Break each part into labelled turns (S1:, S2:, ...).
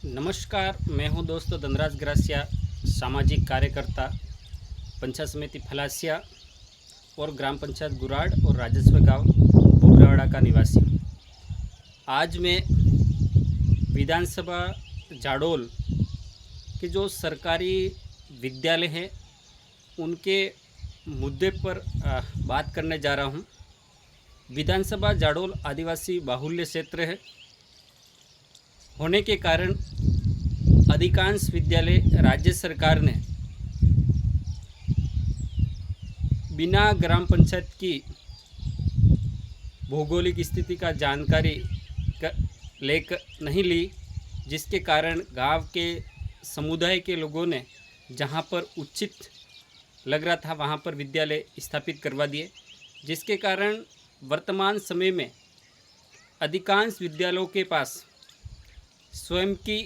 S1: नमस्कार, मैं हूं दोस्त धनराज ग्रासिया, सामाजिक कार्यकर्ता, पंचायत समिति फलासिया और ग्राम पंचायत गुराड़ और राजस्व गांव बोबरावाड़ा का निवासी हूं। आज मैं विधानसभा जाडोल के जो सरकारी विद्यालय हैं उनके मुद्दे पर बात करने जा रहा हूं। विधानसभा जाडोल आदिवासी बाहुल्य क्षेत्र है होने के कारण अधिकांश विद्यालय राज्य सरकार ने बिना ग्राम पंचायत की भौगोलिक स्थिति का जानकारी लेकर नहीं ली, जिसके कारण गांव के समुदाय के लोगों ने जहां पर उचित लग रहा था वहां पर विद्यालय स्थापित करवा दिए, जिसके कारण वर्तमान समय में अधिकांश विद्यालयों के पास स्वयं की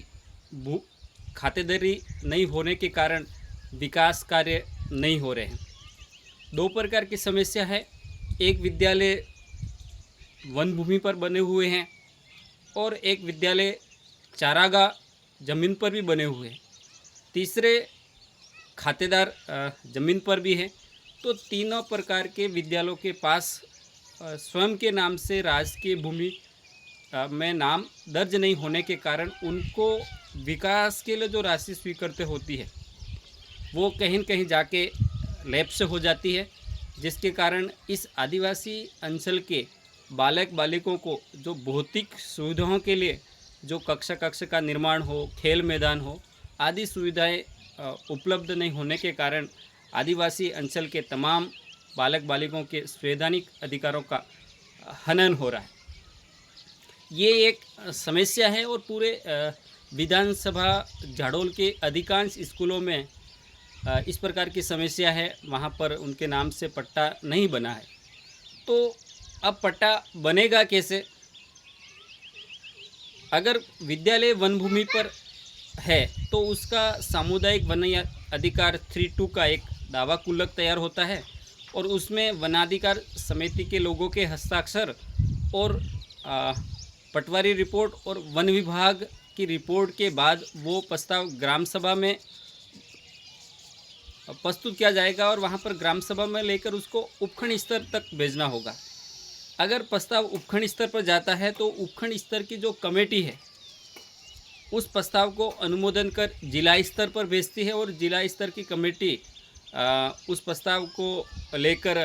S1: खातेदारी नहीं होने के कारण विकास कार्य नहीं हो रहे हैं। दो प्रकार की समस्या है। एक विद्यालय वन भूमि पर बने हुए हैं और एक विद्यालय चारागाह ज़मीन पर भी बने हुए हैं। तीसरे खातेदार ज़मीन पर भी है। तो तीनों प्रकार के विद्यालयों के पास स्वयं के नाम से राजकीय भूमि में नाम दर्ज नहीं होने के कारण उनको विकास के लिए जो राशि स्वीकृत होती है वो कहीं न कहीं जाके लैप्स से हो जाती है, जिसके कारण इस आदिवासी अंचल के बालक बालिकों को जो भौतिक सुविधाओं के लिए जो कक्षा का निर्माण हो, खेल मैदान हो आदि सुविधाएं उपलब्ध नहीं होने के कारण आदिवासी अंचल के तमाम बालक बालिकों के संवैधानिक अधिकारों का हनन हो रहा है। ये एक समस्या है और पूरे विधानसभा जाडोल के अधिकांश स्कूलों में इस प्रकार की समस्या है। वहाँ पर उनके नाम से पट्टा नहीं बना है। तो अब पट्टा बनेगा कैसे? अगर विद्यालय वन भूमि पर है तो उसका सामुदायिक वन अधिकार 3(2) का एक दावा कुल्लक तैयार होता है और उसमें वनाधिकार समिति के लोगों के हस्ताक्षर और पटवारी रिपोर्ट और वन विभाग की रिपोर्ट के बाद वो प्रस्ताव ग्राम सभा में प्रस्तुत किया जाएगा और वहाँ पर ग्राम सभा में लेकर उसको उपखंड स्तर तक भेजना होगा। अगर प्रस्ताव उपखंड स्तर पर जाता है तो उपखंड स्तर की जो कमेटी है उस प्रस्ताव को अनुमोदन कर जिला स्तर पर भेजती है और जिला स्तर की कमेटी उस प्रस्ताव को लेकर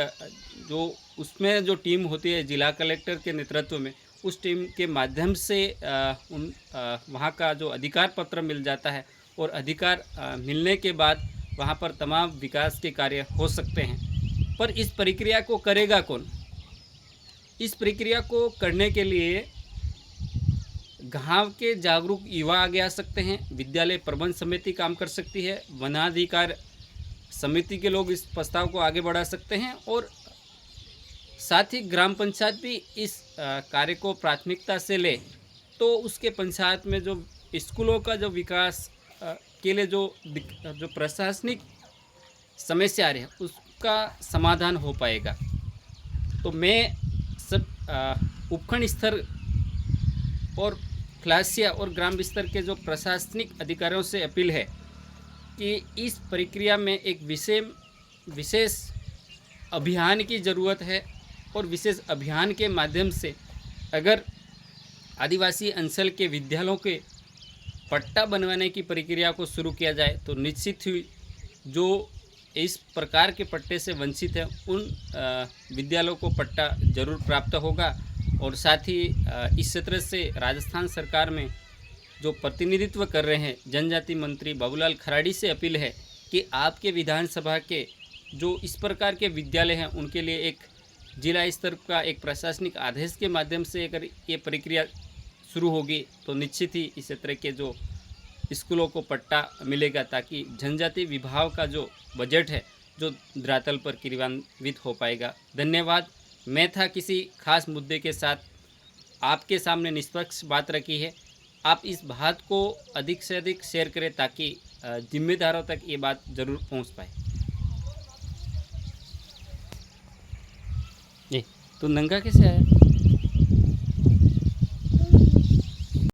S1: जो उसमें जो टीम होती है जिला कलेक्टर के नेतृत्व में, उस टीम के माध्यम से वहाँ का जो अधिकार पत्र मिल जाता है और अधिकार मिलने के बाद वहाँ पर तमाम विकास के कार्य हो सकते हैं। पर इस प्रक्रिया को करेगा कौन? इस प्रक्रिया को करने के लिए गांव के जागरूक युवा आगे आ सकते हैं, विद्यालय प्रबंध समिति काम कर सकती है, वनाधिकार समिति के लोग इस प्रस्ताव को आगे बढ़ा सकते हैं और साथ ही ग्राम पंचायत भी इस कार्य को प्राथमिकता से ले तो उसके पंचायत में जो स्कूलों का जो विकास के लिए जो प्रशासनिक समस्या आ रही है उसका समाधान हो पाएगा। तो मैं सब उपखंड स्तर और फलासिया और ग्राम स्तर के जो प्रशासनिक अधिकारियों से अपील है कि इस प्रक्रिया में एक विशेष अभियान की ज़रूरत है और विशेष अभियान के माध्यम से अगर आदिवासी अंचल के विद्यालयों के पट्टा बनवाने की प्रक्रिया को शुरू किया जाए तो निश्चित ही जो इस प्रकार के पट्टे से वंचित हैं उन विद्यालयों को पट्टा जरूर प्राप्त होगा। और साथ ही इस क्षेत्र से राजस्थान सरकार में जो प्रतिनिधित्व कर रहे हैं जनजाति मंत्री बाबूलाल खराड़ी से अपील है कि आपके विधानसभा के जो इस प्रकार के विद्यालय हैं उनके लिए एक जिला स्तर का एक प्रशासनिक आदेश के माध्यम से अगर ये प्रक्रिया शुरू होगी तो निश्चित ही इस क्षेत्र के जो स्कूलों को पट्टा मिलेगा, ताकि जनजाति विभाग का जो बजट है जो धरातल पर क्रियान्वित हो पाएगा। धन्यवाद। मैं था किसी खास मुद्दे के साथ आपके सामने निष्पक्ष बात रखी है। आप इस बात को अधिक से अधिक शेयर करें ताकि जिम्मेदारों तक ये बात ज़रूर पहुंच पाए। जी, तो नंगा कैसे आया?